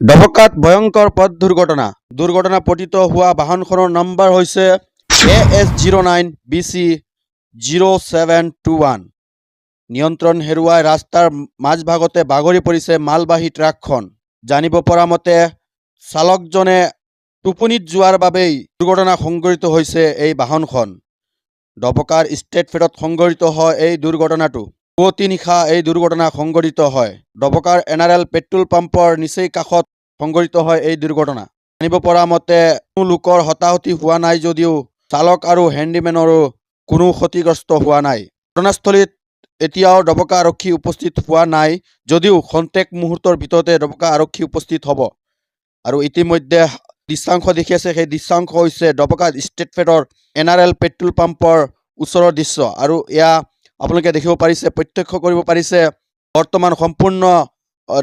ডবকাত ভয়ঙ্কৰ পথ দুৰ্ঘটনা হোৱা বাহনখনৰ নম্বৰ হৈছে AS09BC0721। নিয়ন্ত্ৰণ হেৰুৱাই ৰাস্তাৰ মাজভাগতে বাগৰি পৰিছে মালবাহী ট্ৰাকখন। জানিব পৰা মতে চালকজনে টোপনিত যোৱাৰ বাবেই দুৰ্ঘটনা সংঘটিত হৈছে। এই বাহনখন ডবকাৰ ষ্টেট ফেৰত সংঘটিত হয়। এই দুৰ্ঘটনাটো পুৱতি নিশা এই দুৰ্ঘটনা সংঘটিত হয়। ডবকাৰ NRL পেট্ৰল পাম্পৰ নিচেই কাষত সংঘটিত হয় এই দুৰ্ঘটনা। জানিব পৰা মতে কোনো লোকৰ হতাহতি হোৱা নাই যদিও চালক আৰু হেণ্ডিমেনৰো কোনো ক্ষতিগ্ৰস্ত হোৱা নাই। ঘটনাস্থলীত এতিয়াও ডবকা আৰক্ষী উপস্থিত হোৱা নাই যদিও খন্তেক মুহূৰ্তৰ ভিতৰতে ডবকা আৰক্ষী উপস্থিত হ'ব। আৰু ইতিমধ্যে দৃশ্যাংশ দেখি আছে, সেই দৃশ্যাংশ হৈছে ডবকা ষ্টেট ফেডৰ NRL পেট্ৰল পাম্পৰ ওচৰৰ দৃশ্য। আৰু এয়া আপোনালোকে দেখিব পাৰিছে, প্ৰত্যক্ষ কৰিব পাৰিছে, বৰ্তমান সম্পূৰ্ণ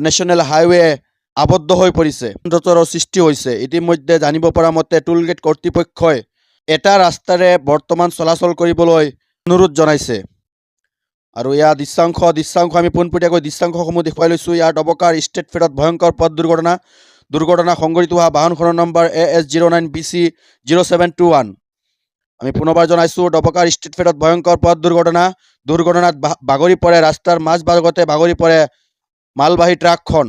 নেশ্যনেল হাইৱে আবদ্ধ হৈ পৰিছে, যানজঁটৰ সৃষ্টি হৈছে। ইতিমধ্যে জানিব পৰা মতে টোলগেট কৰ্তৃপক্ষই এটা ৰাস্তাৰে বৰ্তমান চলাচল কৰিবলৈ অনুৰোধ জনাইছে। আৰু এয়া দৃশ্যাংশ আমি পোনপটীয়াকৈ দৃশ্যাংশসমূহ দেখুৱাই লৈছোঁ। ইয়াৰ ডবকাৰ ষ্টেট ফেৰত ভয়ংকৰ পথ দুৰ্ঘটনা সংঘটিত হোৱা বাহনখনৰ নম্বৰ AS09BC0721। আমি পুনৰবাৰ জনাইছোঁ, ডবকাৰ ষ্টেট ফেৰত ভয়ংকৰ পথ দুৰ্ঘটনাত বাগৰি পৰে ৰাস্তাৰ মাজভাগতে বাগৰি পৰে মালবাহী ট্ৰাকখন।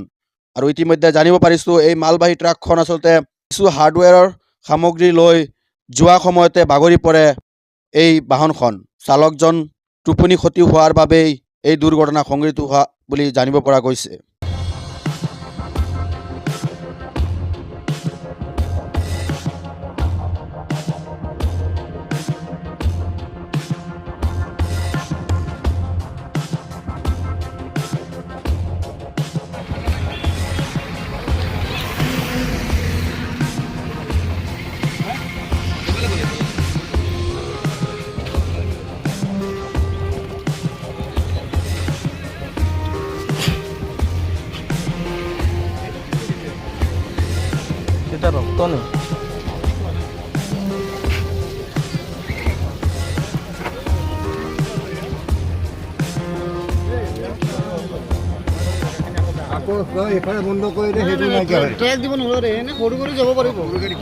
আৰু ইতিমধ্যে জানিব পাৰিছোঁ এই মালবাহী ট্ৰাকখন আচলতে কিছু হাৰ্ডৱেৰৰ সামগ্ৰী লৈ যোৱা সময়তে বাগৰি পৰে এই বাহনখন। চালকজন টোপনি ক্ষতি হোৱাৰ বাবেই এই দুৰ্ঘটনা সংঘটিত হোৱা বুলি জানিব পৰা গৈছে। এটা ৰক্ত নেই। এখানে বন্ধ কৰে দিয়ে হেঁটে নাইকিয়া হয়। ট্ৰেক দিব নোৱাৰে, এনে সৰু কৰি যাব পাৰিব। গাড়ি